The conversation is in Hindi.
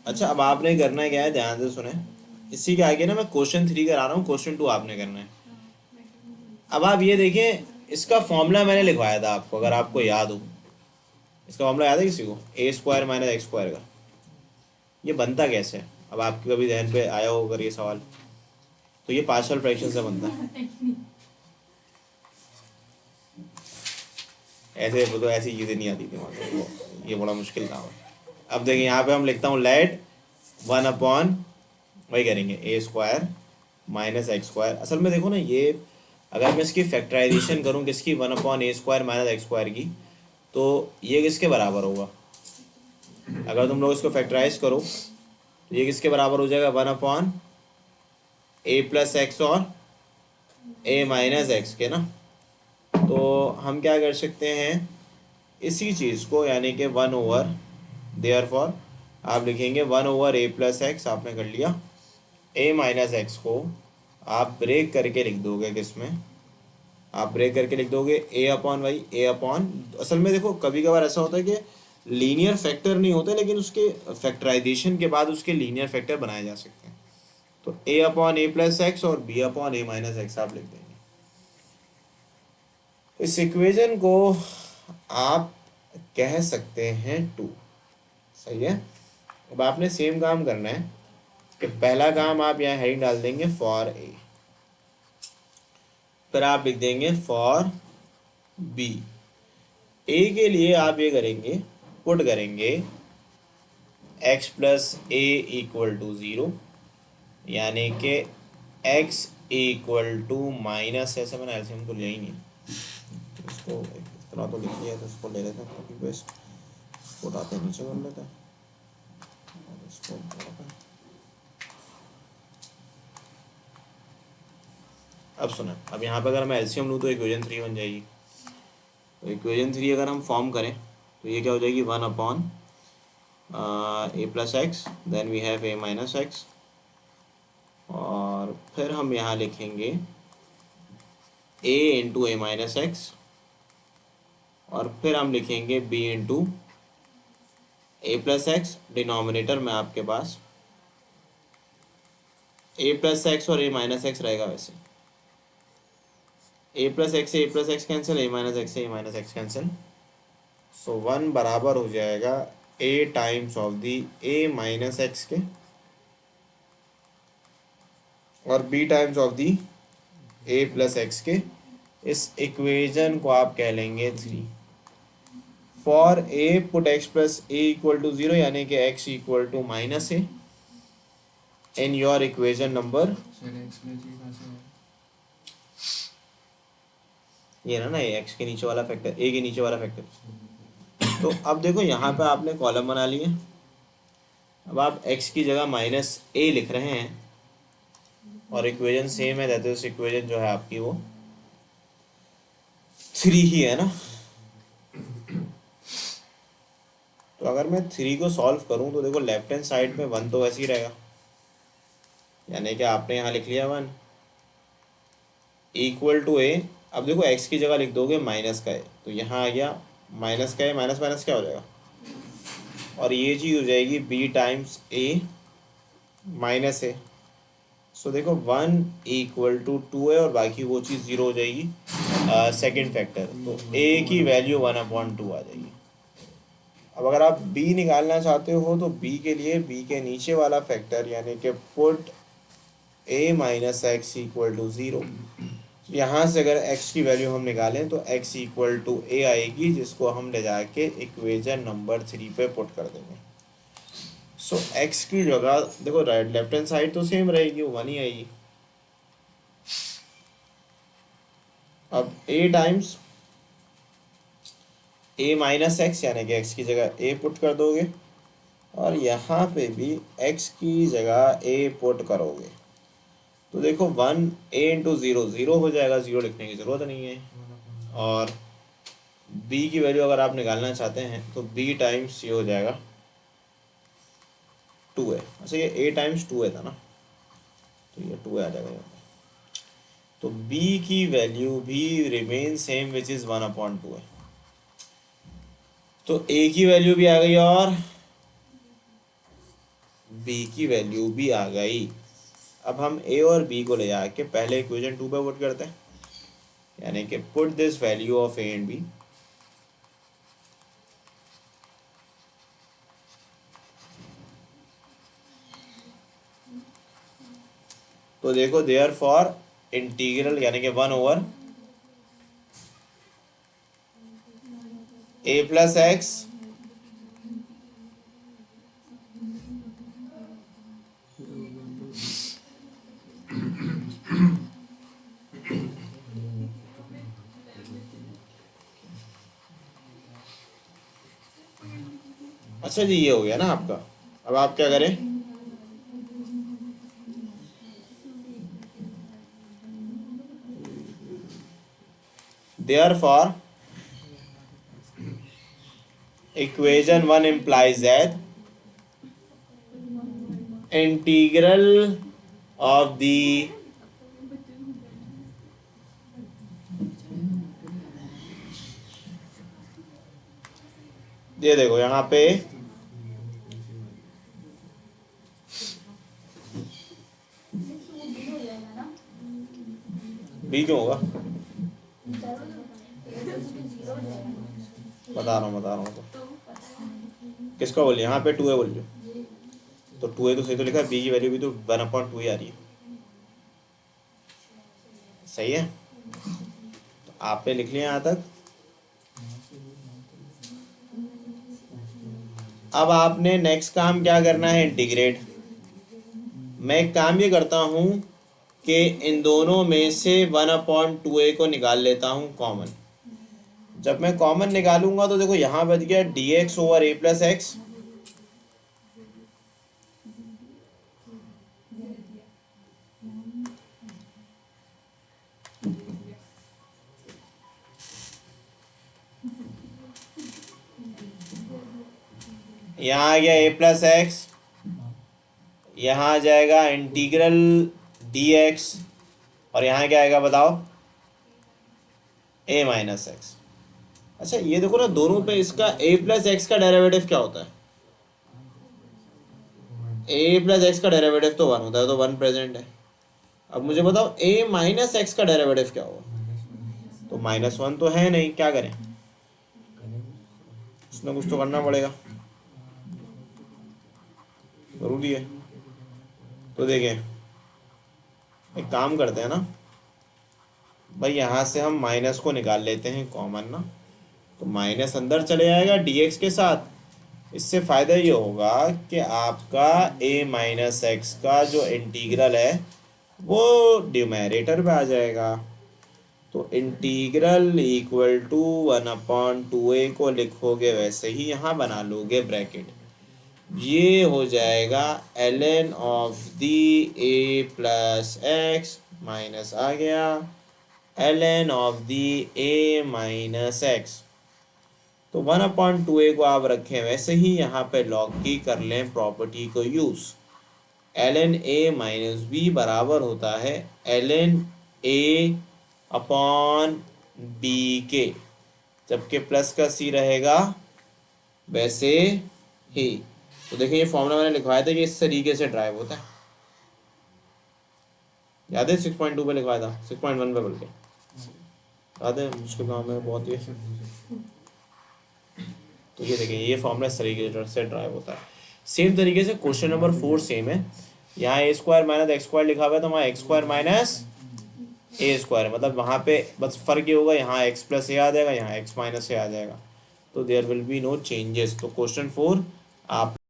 अच्छा, अब आपने करना क्या है, ध्यान से सुने। इसी के आगे ना मैं क्वेश्चन 3 करा रहा हूँ, क्वेश्चन 2 आपने करना है। अब आप ये देखें, इसका फॉर्मूला मैंने लिखवाया था आपको, अगर आपको याद हो। इसका फॉर्मूला याद है किसी को? ए स्क्वायर माइनस एक्स स्क्वायर का। ये बनता कैसे है? अब आपके कभी ध्यान पे आया हो अगर ये सवाल, तो ये पार्शियल फ्रैक्शन से बनता है। ऐसे तो ऐसी चीज़ें नहीं आती थी वो, ये बड़ा मुश्किल था। अब देखिए यहाँ पे हम लिखता हूँ लेट 1/, वही करेंगे ए स्क्वायर माइनस एक्स स्क्वायर। असल में देखो ना, ये अगर मैं इसकी फैक्टराइजेशन करूँ किसकी, 1/ए स्क्वायर माइनस एक्स स्क्वायर की, तो ये किसके बराबर होगा? अगर तुम लोग इसको फैक्टराइज करो तो ये किसके बराबर हो जाएगा? 1/ए प्लस एक्स और ए माइनस एक्स के ना। तो हम क्या कर सकते हैं, इसी चीज़ को, यानी कि 1/, देयरफॉर आप लिखेंगे 1/ए प्लस एक्स, आपने कर लिया। ए माइनस एक्स को आप ब्रेक करके लिख दोगे किसमें? आप ब्रेक करके लिख दोगे ए अपॉन वाई, ए अपॉन, असल में देखो कभी कभार ऐसा होता है कि लीनियर फैक्टर नहीं होते, लेकिन उसके फैक्टराइजेशन के बाद उसके लीनियर फैक्टर बनाए जा सकते हैं। तो ए अपॉन ए प्लस एक्स और बी अपॉन ए माइनस एक्स आप लिख देंगे। इस इक्वेशन को आप कह सकते हैं 2। सही है। अब आपने सेम काम करना है कि पहला काम आप यहाँ हेडिंग डाल देंगे फॉर ए, फिर आप लिख देंगे फॉर बी। ए के लिए आप ये करेंगे, पुट करेंगे x plus a equal to 0, यानी कि x इक्वल टू माइनस, ऐसे मैंने एलसीएम तो लिया ही नहीं है, तो इसको इतना तो लिख लिया, तो इसको ले लेते हैं कॉपी पेस्ट, इसको उठाते नीचे कर लेते हैं और इसको अब सुना। अब यहाँ पे अगर मैं एलसीएम लूँ तो इक्वेशन 3 बन जाएगी। तो इक्वेशन 3 अगर हम फॉर्म करें तो ये क्या हो जाएगी? 1/, a plus x, then we have a minus x, और फिर हम यहाँ लिखेंगे a into a minus x, और फिर हम लिखेंगे b into a plus x. Denominator में आपके पास ए प्लस एक्स और ए माइनस एक्स रहेगा। वैसे ए प्लस एक्स से a plus x cancel, a minus x से a minus x cancel, so 1 बराबर हो जाएगा a times of the a minus x के और b times of the a plus x के। इस इक्वेशन को आप कह लेंगे 3। For a put x plus a equal to 0, यानी कि x equal to minus a in your equation number, ये ना ये x के नीचे वाला फैक्टर, a के नीचे वाला फैक्टर। तो अब देखो यहाँ पे आपने कॉलम बना लिए। अब आप x की जगह माइनस ए लिख रहे हैं और इक्वेशन सेम है, दैट इज इक्वेशन जो है आपकी वो 3 ही है ना। तो अगर मैं 3 को सॉल्व करूं तो देखो लेफ्ट हैंड साइड में 1 तो वैसे ही रहेगा, यानी कि आपने यहाँ लिख लिया 1 इक्वल टू ए। अब देखो x की जगह लिख दोगे माइनस का ए, तो यहाँ आ गया माइनस का ए, माइनस माइनस क्या हो जाएगा, और ये चीज़ हो जाएगी b टाइम्स ए माइनस ए। सो देखो 1 इक्वल टू 2 है और बाकी वो चीज़ 0 हो जाएगी, सेकेंड फैक्टर, तो a की वैल्यू 1/2 आ जाएगी। अब अगर आप b निकालना चाहते हो तो b के लिए b के नीचे वाला फैक्टर, यानी कि put a minus x equal to 0। यहाँ से अगर x की वैल्यू हम निकालें तो x इक्वल टू ए आएगी, जिसको हम ले जाके इक्वेशन नंबर 3 पे पुट कर देंगे। सो x की जगह देखो राइट लेफ्ट हैंड साइड तो सेम रहेगी, 1 ही आएगी। अब a times A minus x, यानी कि x की जगह a पुट कर दोगे और यहाँ पे भी x की जगह a पुट करोगे, तो देखो 1 a इंटू 0 0 हो जाएगा, 0 लिखने की ज़रूरत नहीं है। और b की वैल्यू अगर आप निकालना चाहते हैं तो b टाइम्स ये हो जाएगा 2 है। अच्छा ये a टाइम्स 2 है था ना, तो ये 2 आ जाएगा यहाँ पे। तो b की वैल्यू भी रिमेन सेम विच इज़ 1/2 है। तो a की वैल्यू भी आ गई और बी की वैल्यू भी आ गई। अब हम ए और बी को ले जाके पहले इक्वेशन 2 पे पुट करते हैं, यानी कि put this value of a and b. तो देखो देयर फॉर इंटीग्रल यानी कि 1/a प्लस एक्स अच्छा जी, ये हो गया ना आपका। अब आप क्या करें, therefore equation 1 implies that integral of the ये देखो यहाँ पे बी क्यों होगा, बता रहा हूँ तो किसका बोलिए, यहाँ पे 2a बोलिए, तो 2a तो सही तो लिखा है, बी की वैल्यू भी तो 1/2 ही आ रही है, सही है। तो आपने लिख लिया यहाँ तक। अब आपने नेक्स्ट काम क्या करना है, इंटीग्रेट। मैं एक काम ये करता हूँ कि इन दोनों में से 1/2a को निकाल लेता हूँ कॉमन। जब मैं कॉमन निकालूंगा तो देखो यहाँ बच गया dx over a plus x, यहाँ आ गया a प्लस एक्स, यहाँ आ जाएगा इंटीग्रल dx, और यहाँ क्या आएगा बताओ, a माइनस एक्स। अच्छा ये देखो ना, दोनों पे इसका a प्लस एक्स का डेरिवेटिव क्या होता है, a प्लस एक्स का डेरिवेटिव तो 1 होता है, तो 1 प्रेजेंट है। अब मुझे बताओ a माइनस एक्स का डेरिवेटिव क्या होगा, तो -1 तो है नहीं, क्या करें, उसमें कुछ तो करना पड़ेगा, जरूरी है। तो देखें एक काम करते हैं ना भाई, यहाँ से हम माइनस को निकाल लेते हैं कॉमन ना, तो माइनस अंदर चले जाएगा dx के साथ। इससे फ़ायदा ये होगा कि आपका a माइनस एक्स का जो इंटीग्रल है वो न्यूमैरेटर पे आ जाएगा। तो इंटीग्रल इक्वल टू 1/2a को लिखोगे वैसे ही यहाँ बना लोगे ब्रैकेट, ये हो जाएगा ln of the a plus x minus आ गया ln of the a minus x. तो 1/2a को आप रखें वैसे ही यहाँ पे लॉग की कर लें प्रॉपर्टी को use, ln a minus b बराबर होता है ln a अपॉन b के, जबकि प्लस का c रहेगा वैसे ही। तो देखिए ये फॉर्मूला मैंने लिखवाया था कि इस तरीके से ड्राइव होता है, याद है 6.2 पे लिखवाया था, 6.1 पे बोल के याद है, मुश्किल काम है बहुत ये। तो ये देखिए ये फॉर्मूला इस तरीके से ड्राइव होता है। सेम तरीके से क्वेश्चन नंबर 4 सेम है, यहाँ a square minus x square लिखा हुआ है, तो वहाँ एक्स स्क्वायर माइनस ए स्क्वायर, मतलब वहाँ पे बस फर्क ये होगा, यहाँ एक्स प्लस ए आ जाएगा, यहाँ एक्स माइनस ए आ जाएगा, तो there will be no changes. तो क्वेश्चन 4 आप